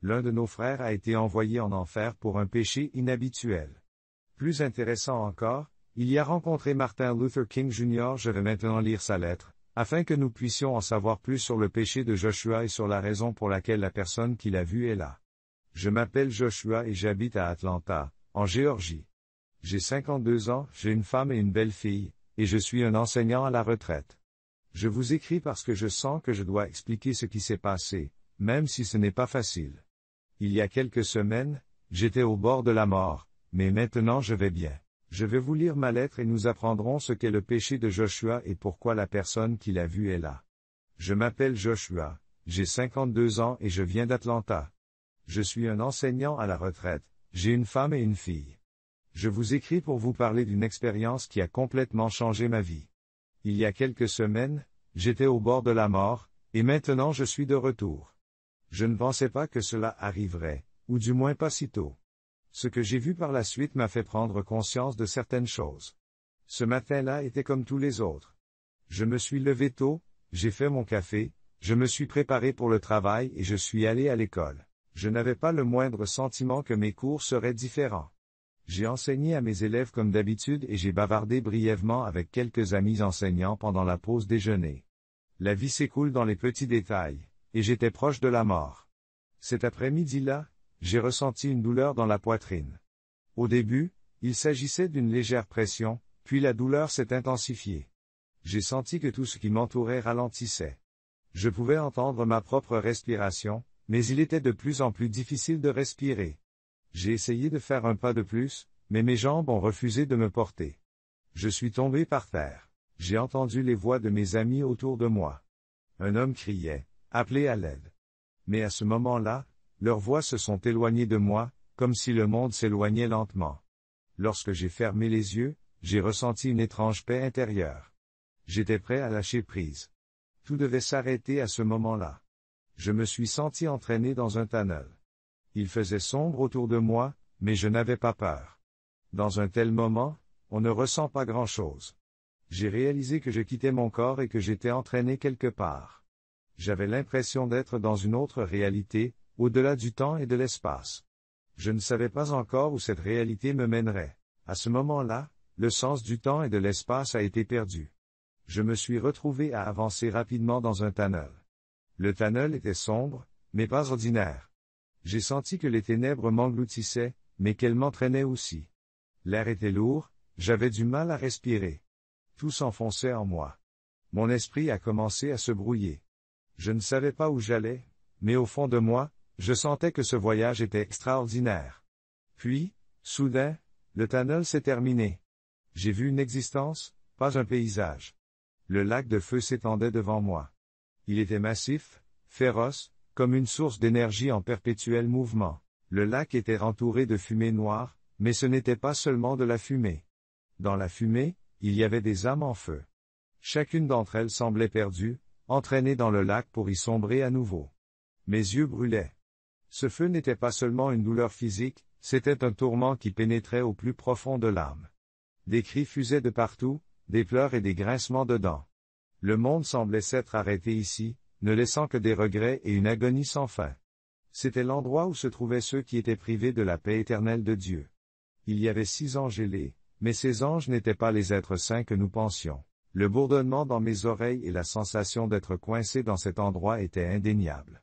L'un de nos frères a été envoyé en enfer pour un péché inhabituel. Plus intéressant encore, il y a rencontré Martin Luther King Jr. Je vais maintenant lire sa lettre, afin que nous puissions en savoir plus sur le péché de Joshua et sur la raison pour laquelle la personne qui l'a vu est là. Je m'appelle Joshua et j'habite à Atlanta, en Géorgie. J'ai 52 ans, j'ai une femme et une belle-fille, et je suis un enseignant à la retraite. Je vous écris parce que je sens que je dois expliquer ce qui s'est passé, même si ce n'est pas facile. Il y a quelques semaines, j'étais au bord de la mort, mais maintenant je vais bien. Je vais vous lire ma lettre et nous apprendrons ce qu'est le péché de Joshua et pourquoi la personne qui l'a vu est là. Je m'appelle Joshua, j'ai 52 ans et je viens d'Atlanta. Je suis un enseignant à la retraite, j'ai une femme et une fille. Je vous écris pour vous parler d'une expérience qui a complètement changé ma vie. Il y a quelques semaines, j'étais au bord de la mort, et maintenant je suis de retour. Je ne pensais pas que cela arriverait, ou du moins pas si tôt. Ce que j'ai vu par la suite m'a fait prendre conscience de certaines choses. Ce matin-là était comme tous les autres. Je me suis levé tôt, j'ai fait mon café, je me suis préparé pour le travail et je suis allé à l'école. Je n'avais pas le moindre sentiment que mes cours seraient différents. J'ai enseigné à mes élèves comme d'habitude et j'ai bavardé brièvement avec quelques amis enseignants pendant la pause déjeuner. La vie s'écoule dans les petits détails, et j'étais proche de la mort. Cet après-midi-là, j'ai ressenti une douleur dans la poitrine. Au début, il s'agissait d'une légère pression, puis la douleur s'est intensifiée. J'ai senti que tout ce qui m'entourait ralentissait. Je pouvais entendre ma propre respiration, mais il était de plus en plus difficile de respirer. J'ai essayé de faire un pas de plus, mais mes jambes ont refusé de me porter. Je suis tombé par terre. J'ai entendu les voix de mes amis autour de moi. Un homme criait, appelez à l'aide. Mais à ce moment-là, leurs voix se sont éloignées de moi, comme si le monde s'éloignait lentement. Lorsque j'ai fermé les yeux, j'ai ressenti une étrange paix intérieure. J'étais prêt à lâcher prise. Tout devait s'arrêter à ce moment-là. Je me suis senti entraîné dans un tunnel. Il faisait sombre autour de moi, mais je n'avais pas peur. Dans un tel moment, on ne ressent pas grand-chose. J'ai réalisé que je quittais mon corps et que j'étais entraîné quelque part. J'avais l'impression d'être dans une autre réalité, au-delà du temps et de l'espace. Je ne savais pas encore où cette réalité me mènerait. À ce moment-là, le sens du temps et de l'espace a été perdu. Je me suis retrouvé à avancer rapidement dans un tunnel. Le tunnel était sombre, mais pas ordinaire. J'ai senti que les ténèbres m'engloutissaient, mais qu'elles m'entraînaient aussi. L'air était lourd, j'avais du mal à respirer. Tout s'enfonçait en moi. Mon esprit a commencé à se brouiller. Je ne savais pas où j'allais, mais au fond de moi, je sentais que ce voyage était extraordinaire. Puis, soudain, le tunnel s'est terminé. J'ai vu une existence, pas un paysage. Le lac de feu s'étendait devant moi. Il était massif, féroce, comme une source d'énergie en perpétuel mouvement. Le lac était entouré de fumée noire, mais ce n'était pas seulement de la fumée. Dans la fumée, il y avait des âmes en feu. Chacune d'entre elles semblait perdue, entraînée dans le lac pour y sombrer à nouveau. Mes yeux brûlaient. Ce feu n'était pas seulement une douleur physique, c'était un tourment qui pénétrait au plus profond de l'âme. Des cris fusaient de partout, des pleurs et des grincements de dents. Le monde semblait s'être arrêté ici, ne laissant que des regrets et une agonie sans fin. C'était l'endroit où se trouvaient ceux qui étaient privés de la paix éternelle de Dieu. Il y avait 6 anges ailés, mais ces anges n'étaient pas les êtres saints que nous pensions. Le bourdonnement dans mes oreilles et la sensation d'être coincé dans cet endroit étaient indéniables.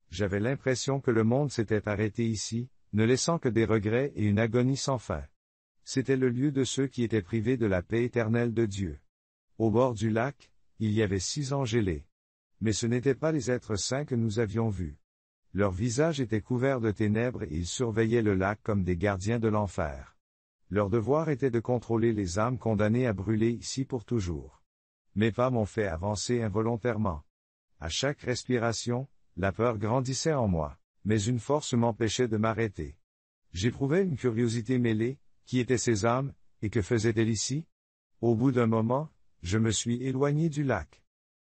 J'avais l'impression que le monde s'était arrêté ici, ne laissant que des regrets et une agonie sans fin. C'était le lieu de ceux qui étaient privés de la paix éternelle de Dieu. Au bord du lac, il y avait 6 anges ailés. Mais ce n'étaient pas les êtres saints que nous avions vus. Leurs visages étaient couverts de ténèbres et ils surveillaient le lac comme des gardiens de l'enfer. Leur devoir était de contrôler les âmes condamnées à brûler ici pour toujours. Mes pas m'ont fait avancer involontairement. À chaque respiration, la peur grandissait en moi, mais une force m'empêchait de m'arrêter. J'éprouvais une curiosité mêlée, qui étaient ces âmes, et que faisaient-elles ici? Au bout d'un moment, je me suis éloigné du lac.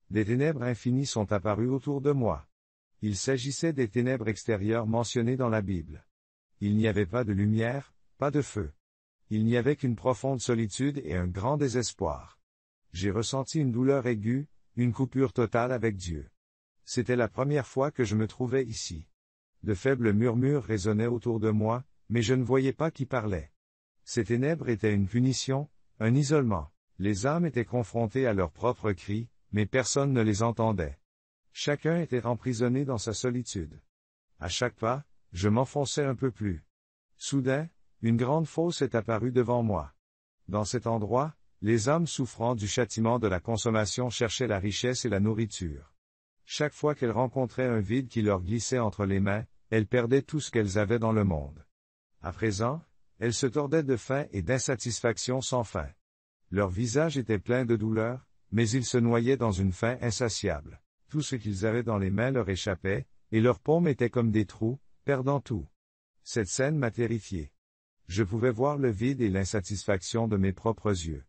Des ténèbres infinies sont apparues autour de moi. Il s'agissait des ténèbres extérieures mentionnées dans la Bible. Il n'y avait pas de lumière, pas de feu. Il n'y avait qu'une profonde solitude et un grand désespoir. J'ai ressenti une douleur aiguë, une coupure totale avec Dieu. C'était la première fois que je me trouvais ici. De faibles murmures résonnaient autour de moi, mais je ne voyais pas qui parlait. Ces ténèbres étaient une punition, un isolement. Les âmes étaient confrontées à leurs propres cris, mais personne ne les entendait. Chacun était emprisonné dans sa solitude. À chaque pas, je m'enfonçais un peu plus. Soudain, une grande fosse est apparue devant moi. Dans cet endroit, les âmes souffrant du châtiment de la consommation cherchaient la richesse et la nourriture. Chaque fois qu'elles rencontraient un vide qui leur glissait entre les mains, elles perdaient tout ce qu'elles avaient dans le monde. À présent, elles se tordaient de faim et d'insatisfaction sans fin. Leur visage était plein de douleur, mais ils se noyaient dans une faim insatiable. Tout ce qu'ils avaient dans les mains leur échappait, et leurs paumes étaient comme des trous, perdant tout. Cette scène m'a terrifié. Je pouvais voir le vide et l'insatisfaction de mes propres yeux.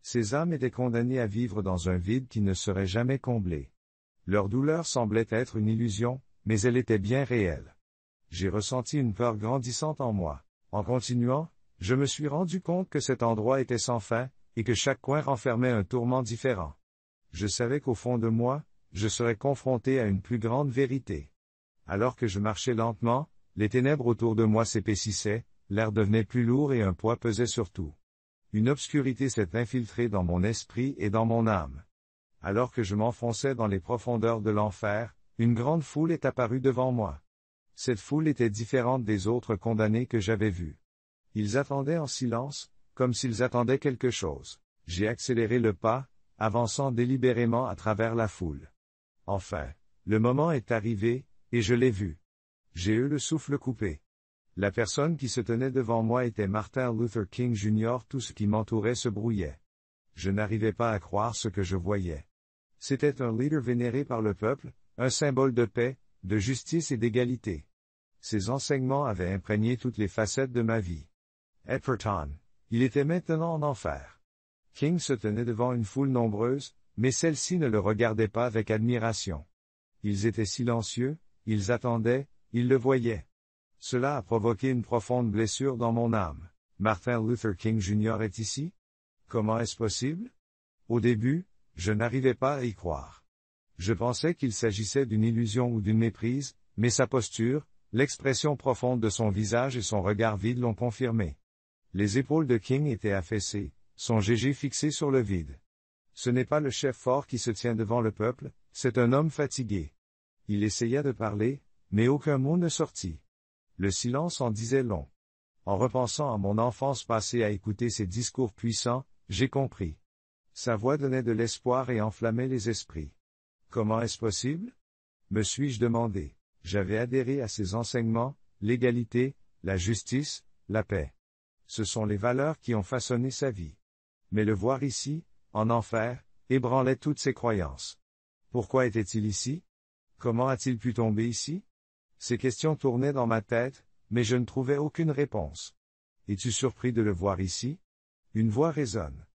Ces âmes étaient condamnées à vivre dans un vide qui ne serait jamais comblé. Leur douleur semblait être une illusion, mais elle était bien réelle. J'ai ressenti une peur grandissante en moi. En continuant, je me suis rendu compte que cet endroit était sans fin, et que chaque coin renfermait un tourment différent. Je savais qu'au fond de moi, je serais confronté à une plus grande vérité. Alors que je marchais lentement, les ténèbres autour de moi s'épaississaient, l'air devenait plus lourd et un poids pesait sur tout. Une obscurité s'est infiltrée dans mon esprit et dans mon âme. Alors que je m'enfonçais dans les profondeurs de l'enfer, une grande foule est apparue devant moi. Cette foule était différente des autres condamnés que j'avais vus. Ils attendaient en silence, comme s'ils attendaient quelque chose. J'ai accéléré le pas, avançant délibérément à travers la foule. Enfin, le moment est arrivé, et je l'ai vu. J'ai eu le souffle coupé. La personne qui se tenait devant moi était Martin Luther King Jr. Tout ce qui m'entourait se brouillait. Je n'arrivais pas à croire ce que je voyais. C'était un leader vénéré par le peuple, un symbole de paix, de justice et d'égalité. Ses enseignements avaient imprégné toutes les facettes de ma vie. Edgerton, il était maintenant en enfer. King se tenait devant une foule nombreuse, mais celle-ci ne le regardait pas avec admiration. Ils étaient silencieux, ils attendaient, ils le voyaient. Cela a provoqué une profonde blessure dans mon âme. Martin Luther King Jr. est ici? Comment est-ce possible? Au début, je n'arrivais pas à y croire. Je pensais qu'il s'agissait d'une illusion ou d'une méprise, mais sa posture, l'expression profonde de son visage et son regard vide l'ont confirmé. Les épaules de King étaient affaissées, son gégé fixé sur le vide. Ce n'est pas le chef fort qui se tient devant le peuple, c'est un homme fatigué. Il essaya de parler, mais aucun mot ne sortit. Le silence en disait long. En repensant à mon enfance passée à écouter ses discours puissants, j'ai compris. Sa voix donnait de l'espoir et enflammait les esprits. Comment est-ce possible? Me suis-je demandé. J'avais adhéré à ses enseignements, l'égalité, la justice, la paix. Ce sont les valeurs qui ont façonné sa vie. Mais le voir ici, en enfer, ébranlait toutes ses croyances. Pourquoi était-il ici? Comment a-t-il pu tomber ici? Ces questions tournaient dans ma tête, mais je ne trouvais aucune réponse. Es-tu surpris de le voir ici? Une voix résonne.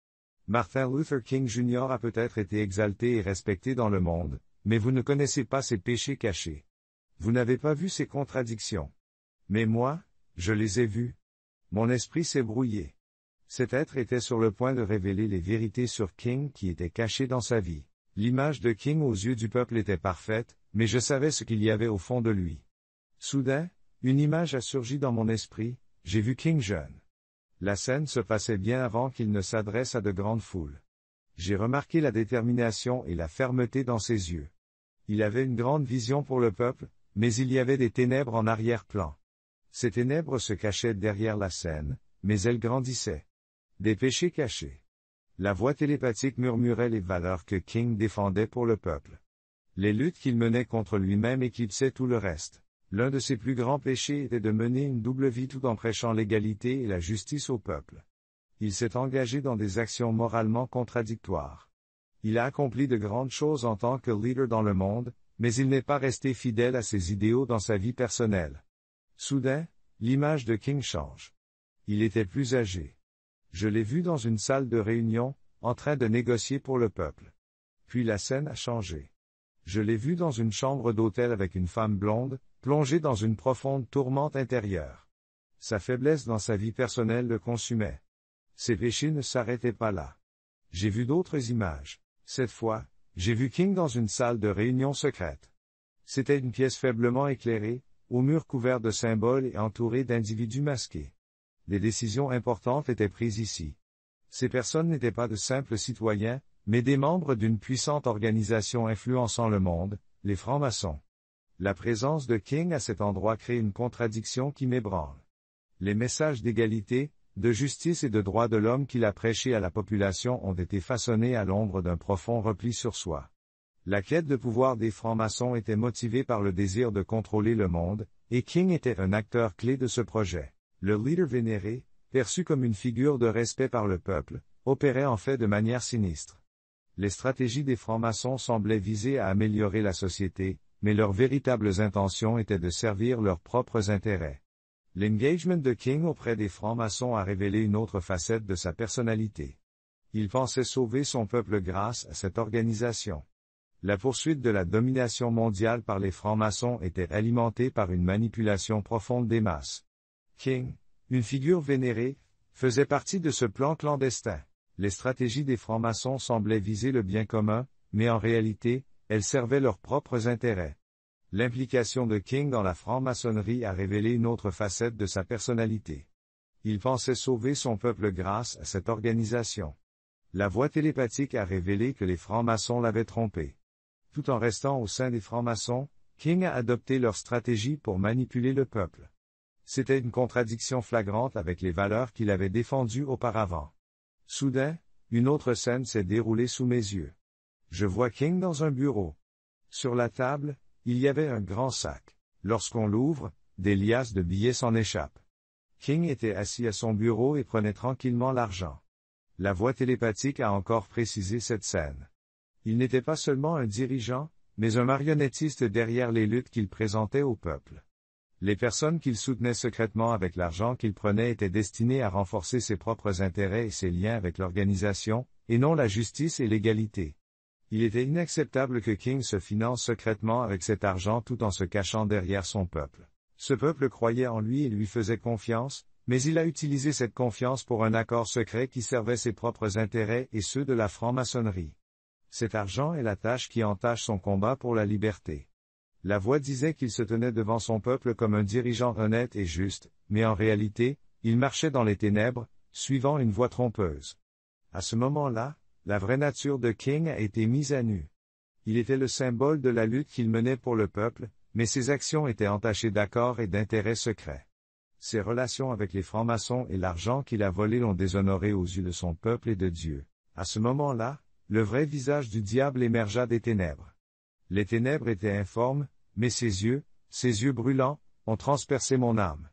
Martin Luther King Jr. a peut-être été exalté et respecté dans le monde, mais vous ne connaissez pas ses péchés cachés. Vous n'avez pas vu ses contradictions. Mais moi, je les ai vus. Mon esprit s'est brouillé. Cet être était sur le point de révéler les vérités sur King qui étaient cachées dans sa vie. L'image de King aux yeux du peuple était parfaite, mais je savais ce qu'il y avait au fond de lui. Soudain, une image a surgi dans mon esprit, j'ai vu King jeune. La scène se passait bien avant qu'il ne s'adresse à de grandes foules. J'ai remarqué la détermination et la fermeté dans ses yeux. Il avait une grande vision pour le peuple, mais il y avait des ténèbres en arrière-plan. Ces ténèbres se cachaient derrière la scène, mais elles grandissaient. Des péchés cachés. La voix télépathique murmurait les valeurs que King défendait pour le peuple. Les luttes qu'il menait contre lui-même éclipsaient tout le reste. L'un de ses plus grands péchés était de mener une double vie tout en prêchant l'égalité et la justice au peuple. Il s'est engagé dans des actions moralement contradictoires. Il a accompli de grandes choses en tant que leader dans le monde, mais il n'est pas resté fidèle à ses idéaux dans sa vie personnelle. Soudain, l'image de King change. Il était plus âgé. Je l'ai vu dans une salle de réunion, en train de négocier pour le peuple. Puis la scène a changé. Je l'ai vu dans une chambre d'hôtel avec une femme blonde, plongée dans une profonde tourmente intérieure. Sa faiblesse dans sa vie personnelle le consumait. Ses péchés ne s'arrêtaient pas là. J'ai vu d'autres images. Cette fois, j'ai vu King dans une salle de réunion secrète. C'était une pièce faiblement éclairée, aux murs couverts de symboles et entourés d'individus masqués. Les décisions importantes étaient prises ici. Ces personnes n'étaient pas de simples citoyens, mais des membres d'une puissante organisation influençant le monde, les francs-maçons. La présence de King à cet endroit crée une contradiction qui m'ébranle. Les messages d'égalité, de justice et de droits de l'homme qu'il a prêchés à la population ont été façonnés à l'ombre d'un profond repli sur soi. La quête de pouvoir des francs-maçons était motivée par le désir de contrôler le monde, et King était un acteur clé de ce projet. Le leader vénéré, perçu comme une figure de respect par le peuple, opérait en fait de manière sinistre. Les stratégies des francs-maçons semblaient viser à améliorer la société, mais leurs véritables intentions étaient de servir leurs propres intérêts. L'engagement de King auprès des francs-maçons a révélé une autre facette de sa personnalité. Il pensait sauver son peuple grâce à cette organisation. La poursuite de la domination mondiale par les francs-maçons était alimentée par une manipulation profonde des masses. King, une figure vénérée, faisait partie de ce plan clandestin. Les stratégies des francs-maçons semblaient viser le bien commun, mais en réalité, elles servaient leurs propres intérêts. L'implication de King dans la franc-maçonnerie a révélé une autre facette de sa personnalité. Il pensait sauver son peuple grâce à cette organisation. La voix télépathique a révélé que les francs-maçons l'avaient trompé. Tout en restant au sein des francs-maçons, King a adopté leur stratégie pour manipuler le peuple. C'était une contradiction flagrante avec les valeurs qu'il avait défendues auparavant. Soudain, une autre scène s'est déroulée sous mes yeux. Je vois King dans un bureau. Sur la table, il y avait un grand sac. Lorsqu'on l'ouvre, des liasses de billets s'en échappent. King était assis à son bureau et prenait tranquillement l'argent. La voix télépathique a encore précisé cette scène. Il n'était pas seulement un dirigeant, mais un marionnettiste derrière les luttes qu'il présentait au peuple. Les personnes qu'il soutenait secrètement avec l'argent qu'il prenait étaient destinées à renforcer ses propres intérêts et ses liens avec l'organisation, et non la justice et l'égalité. Il était inacceptable que King se finance secrètement avec cet argent tout en se cachant derrière son peuple. Ce peuple croyait en lui et lui faisait confiance, mais il a utilisé cette confiance pour un accord secret qui servait ses propres intérêts et ceux de la franc-maçonnerie. Cet argent est la tâche qui entache son combat pour la liberté. La voix disait qu'il se tenait devant son peuple comme un dirigeant honnête et juste, mais en réalité, il marchait dans les ténèbres, suivant une voie trompeuse. À ce moment-là, la vraie nature de King a été mise à nu. Il était le symbole de la lutte qu'il menait pour le peuple, mais ses actions étaient entachées d'accords et d'intérêts secrets. Ses relations avec les francs-maçons et l'argent qu'il a volé l'ont déshonoré aux yeux de son peuple et de Dieu. À ce moment-là, le vrai visage du diable émergea des ténèbres. Les ténèbres étaient informes, mais ses yeux brûlants, ont transpercé mon âme.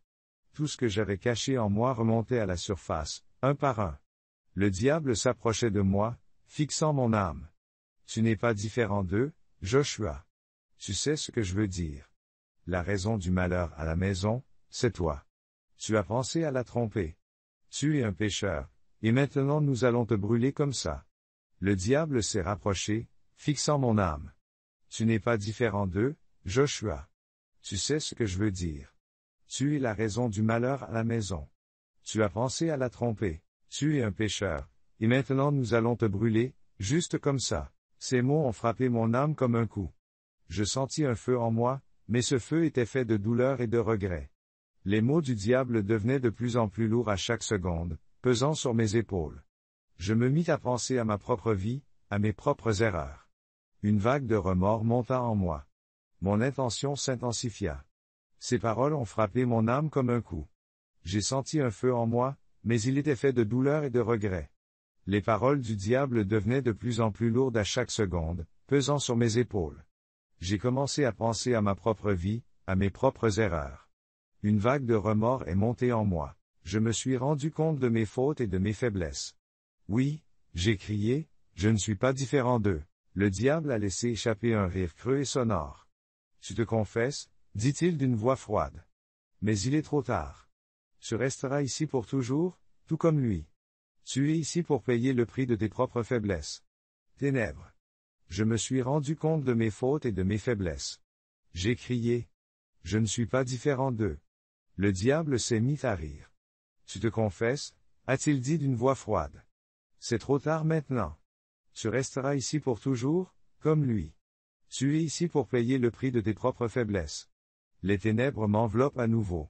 Tout ce que j'avais caché en moi remontait à la surface, un par un. Le diable s'approchait de moi, fixant mon âme. Tu n'es pas différent d'eux, Joshua. Tu sais ce que je veux dire. La raison du malheur à la maison, c'est toi. Tu as pensé à la tromper. Tu es un pécheur, et maintenant nous allons te brûler comme ça. Le diable s'est rapproché, fixant mon âme. Tu n'es pas différent d'eux, Joshua. Tu sais ce que je veux dire. Tu es la raison du malheur à la maison. Tu as pensé à la tromper. Tu es un pécheur, et maintenant nous allons te brûler, juste comme ça. Ces mots ont frappé mon âme comme un coup. Je sentis un feu en moi, mais ce feu était fait de douleur et de regret. Les mots du diable devenaient de plus en plus lourds à chaque seconde, pesant sur mes épaules. Je me mis à penser à ma propre vie, à mes propres erreurs. Une vague de remords monta en moi. Mon intention s'intensifia. Ces paroles ont frappé mon âme comme un coup. J'ai senti un feu en moi, mais il était fait de douleur et de regret. Les paroles du diable devenaient de plus en plus lourdes à chaque seconde, pesant sur mes épaules. J'ai commencé à penser à ma propre vie, à mes propres erreurs. Une vague de remords est montée en moi. Je me suis rendu compte de mes fautes et de mes faiblesses. Oui, j'ai crié, je ne suis pas différent d'eux. Le diable a laissé échapper un rire creux et sonore. Tu te confesses, dit-il d'une voix froide. Mais il est trop tard. Tu resteras ici pour toujours, tout comme lui. Tu es ici pour payer le prix de tes propres faiblesses. Ténèbres. Je me suis rendu compte de mes fautes et de mes faiblesses. J'ai crié. Je ne suis pas différent d'eux. Le diable s'est mis à rire. Tu te confesses, a-t-il dit d'une voix froide. C'est trop tard maintenant. Tu resteras ici pour toujours, comme lui. Tu es ici pour payer le prix de tes propres faiblesses. Les ténèbres m'enveloppent à nouveau.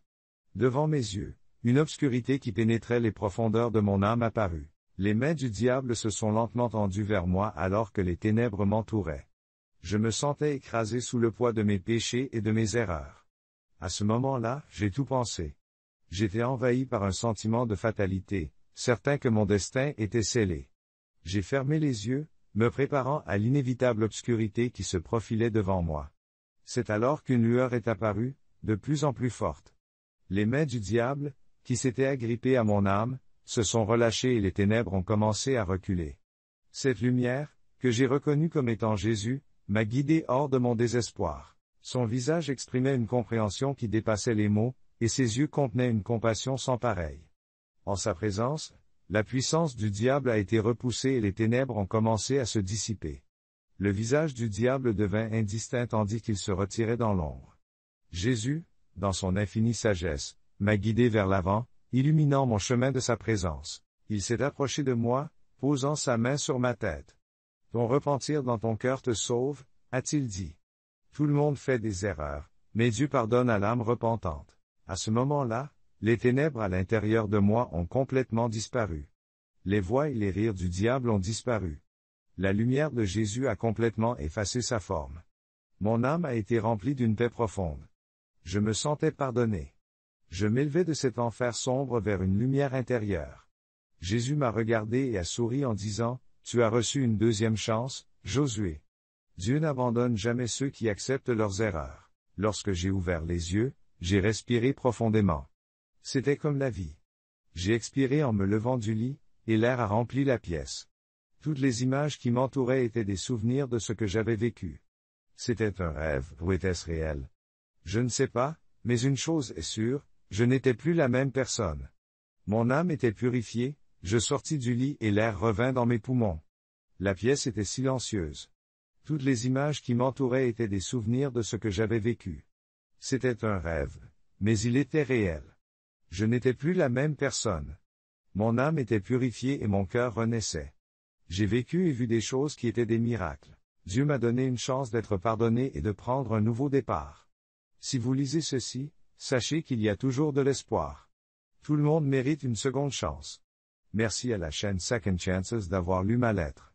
Devant mes yeux, une obscurité qui pénétrait les profondeurs de mon âme apparut. Les mains du diable se sont lentement tendues vers moi alors que les ténèbres m'entouraient. Je me sentais écrasé sous le poids de mes péchés et de mes erreurs. À ce moment-là, j'ai tout pensé. J'étais envahi par un sentiment de fatalité, certain que mon destin était scellé. J'ai fermé les yeux, me préparant à l'inévitable obscurité qui se profilait devant moi. C'est alors qu'une lueur est apparue, de plus en plus forte. Les mains du diable, qui s'étaient agrippées à mon âme, se sont relâchées et les ténèbres ont commencé à reculer. Cette lumière, que j'ai reconnue comme étant Jésus, m'a guidé hors de mon désespoir. Son visage exprimait une compréhension qui dépassait les mots, et ses yeux contenaient une compassion sans pareille. En sa présence, la puissance du diable a été repoussée et les ténèbres ont commencé à se dissiper. Le visage du diable devint indistinct tandis qu'il se retirait dans l'ombre. Jésus, dans son infinie sagesse, m'a guidé vers l'avant, illuminant mon chemin de sa présence. Il s'est approché de moi, posant sa main sur ma tête. Ton repentir dans ton cœur te sauve, a-t-il dit. Tout le monde fait des erreurs, mais Dieu pardonne à l'âme repentante. À ce moment-là, les ténèbres à l'intérieur de moi ont complètement disparu. Les voix et les rires du diable ont disparu. La lumière de Jésus a complètement effacé sa forme. Mon âme a été remplie d'une paix profonde. Je me sentais pardonné. Je m'élevais de cet enfer sombre vers une lumière intérieure. Jésus m'a regardé et a souri en disant, « Tu as reçu une deuxième chance, Josué. » Dieu n'abandonne jamais ceux qui acceptent leurs erreurs. Lorsque j'ai ouvert les yeux, j'ai respiré profondément. C'était comme la vie. J'ai expiré en me levant du lit, et l'air a rempli la pièce. Toutes les images qui m'entouraient étaient des souvenirs de ce que j'avais vécu. C'était un rêve, ou était-ce réel? Je ne sais pas, mais une chose est sûre, je n'étais plus la même personne. Mon âme était purifiée, je sortis du lit et l'air revint dans mes poumons. La pièce était silencieuse. Toutes les images qui m'entouraient étaient des souvenirs de ce que j'avais vécu. C'était un rêve, mais il était réel. Je n'étais plus la même personne. Mon âme était purifiée et mon cœur renaissait. J'ai vécu et vu des choses qui étaient des miracles. Dieu m'a donné une chance d'être pardonné et de prendre un nouveau départ. Si vous lisez ceci, sachez qu'il y a toujours de l'espoir. Tout le monde mérite une seconde chance. Merci à la chaîne Second Chances d'avoir lu ma lettre.